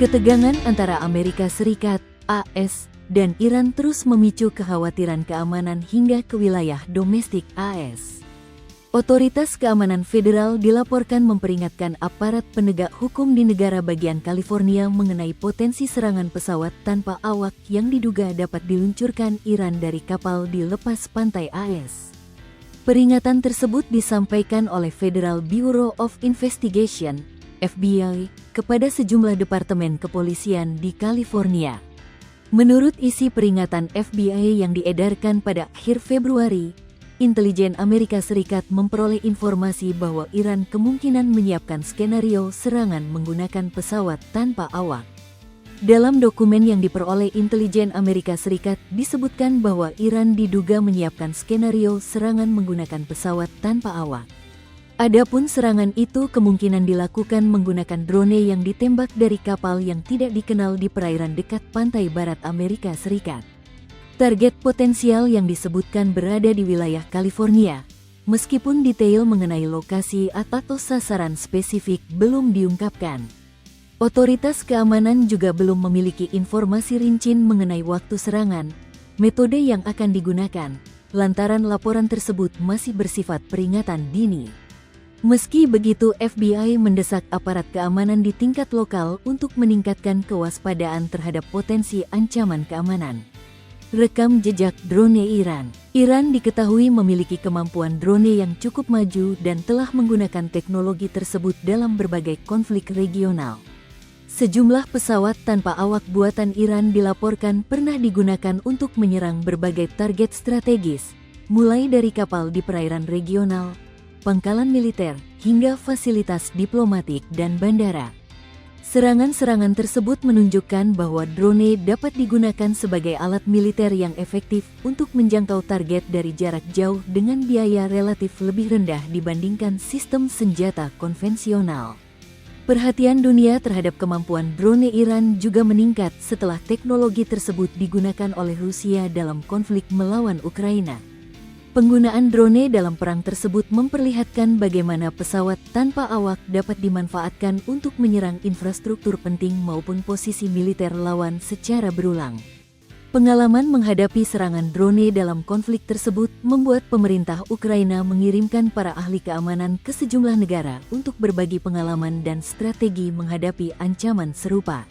Ketegangan antara Amerika Serikat, AS, dan Iran terus memicu kekhawatiran keamanan hingga ke wilayah domestik AS. Otoritas Keamanan Federal dilaporkan memperingatkan aparat penegak hukum di negara bagian California mengenai potensi serangan pesawat tanpa awak yang diduga dapat diluncurkan Iran dari kapal di lepas pantai AS. Peringatan tersebut disampaikan oleh Federal Bureau of Investigation, FBI, kepada sejumlah departemen kepolisian di California. Menurut isi peringatan FBI yang diedarkan pada akhir Februari, intelijen Amerika Serikat memperoleh informasi bahwa Iran kemungkinan menyiapkan skenario serangan menggunakan pesawat tanpa awak. Dalam dokumen yang diperoleh intelijen Amerika Serikat disebutkan bahwa Iran diduga menyiapkan skenario serangan menggunakan pesawat tanpa awak. Adapun serangan itu kemungkinan dilakukan menggunakan drone yang ditembak dari kapal yang tidak dikenal di perairan dekat pantai barat Amerika Serikat. Target potensial yang disebutkan berada di wilayah California, meskipun detail mengenai lokasi atau sasaran spesifik belum diungkapkan. Otoritas keamanan juga belum memiliki informasi rinci mengenai waktu serangan, metode yang akan digunakan, lantaran laporan tersebut masih bersifat peringatan dini. Meski begitu, FBI mendesak aparat keamanan di tingkat lokal untuk meningkatkan kewaspadaan terhadap potensi ancaman keamanan. Rekam jejak drone Iran. Iran diketahui memiliki kemampuan drone yang cukup maju dan telah menggunakan teknologi tersebut dalam berbagai konflik regional. Sejumlah pesawat tanpa awak buatan Iran dilaporkan pernah digunakan untuk menyerang berbagai target strategis, mulai dari kapal di perairan regional, pangkalan militer, hingga fasilitas diplomatik dan bandara. Serangan-serangan tersebut menunjukkan bahwa drone dapat digunakan sebagai alat militer yang efektif untuk menjangkau target dari jarak jauh dengan biaya relatif lebih rendah dibandingkan sistem senjata konvensional. Perhatian dunia terhadap kemampuan drone Iran juga meningkat setelah teknologi tersebut digunakan oleh Rusia dalam konflik melawan Ukraina. Penggunaan drone dalam perang tersebut memperlihatkan bagaimana pesawat tanpa awak dapat dimanfaatkan untuk menyerang infrastruktur penting maupun posisi militer lawan secara berulang. Pengalaman menghadapi serangan drone dalam konflik tersebut membuat pemerintah Ukraina mengirimkan para ahli keamanan ke sejumlah negara untuk berbagi pengalaman dan strategi menghadapi ancaman serupa.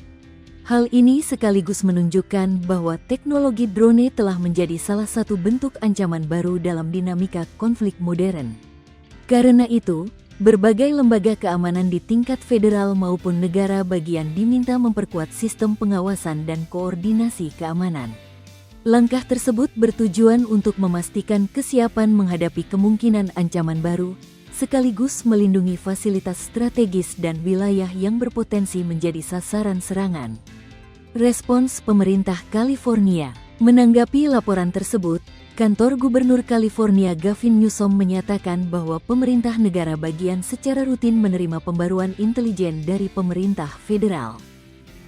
Hal ini sekaligus menunjukkan bahwa teknologi drone telah menjadi salah satu bentuk ancaman baru dalam dinamika konflik modern. Karena itu, berbagai lembaga keamanan di tingkat federal maupun negara bagian diminta memperkuat sistem pengawasan dan koordinasi keamanan. Langkah tersebut bertujuan untuk memastikan kesiapan menghadapi kemungkinan ancaman baru, sekaligus melindungi fasilitas strategis dan wilayah yang berpotensi menjadi sasaran serangan. Respons pemerintah California. Menanggapi laporan tersebut, Kantor Gubernur California Gavin Newsom menyatakan bahwa pemerintah negara bagian secara rutin menerima pembaruan intelijen dari pemerintah federal.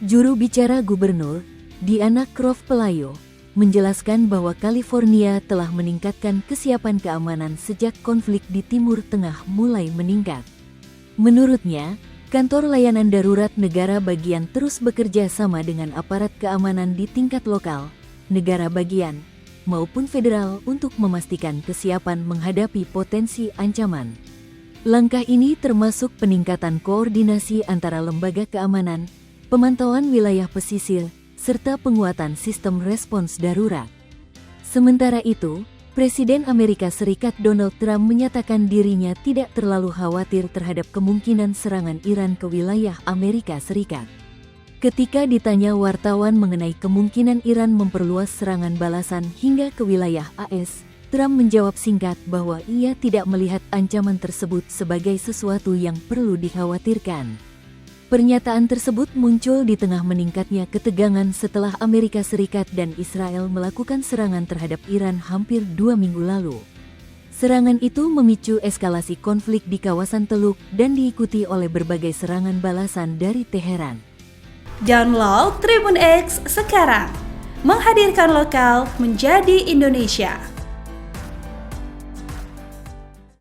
Juru bicara Gubernur, Diana Croft Pelayo, menjelaskan bahwa California telah meningkatkan kesiapan keamanan sejak konflik di Timur Tengah mulai meningkat. Menurutnya, Kantor Layanan Darurat Negara Bagian terus bekerja sama dengan aparat keamanan di tingkat lokal, negara bagian, maupun federal untuk memastikan kesiapan menghadapi potensi ancaman. Langkah ini termasuk peningkatan koordinasi antara lembaga keamanan, pemantauan wilayah pesisir, serta penguatan sistem respons darurat. Sementara itu, Presiden Amerika Serikat Donald Trump menyatakan dirinya tidak terlalu khawatir terhadap kemungkinan serangan Iran ke wilayah Amerika Serikat. Ketika ditanya wartawan mengenai kemungkinan Iran memperluas serangan balasan hingga ke wilayah AS, Trump menjawab singkat bahwa ia tidak melihat ancaman tersebut sebagai sesuatu yang perlu dikhawatirkan. Pernyataan tersebut muncul di tengah meningkatnya ketegangan setelah Amerika Serikat dan Israel melakukan serangan terhadap Iran hampir 2 minggu lalu. Serangan itu memicu eskalasi konflik di kawasan Teluk dan diikuti oleh berbagai serangan balasan dari Teheran. Download Tribun X sekarang, menghadirkan lokal menjadi Indonesia.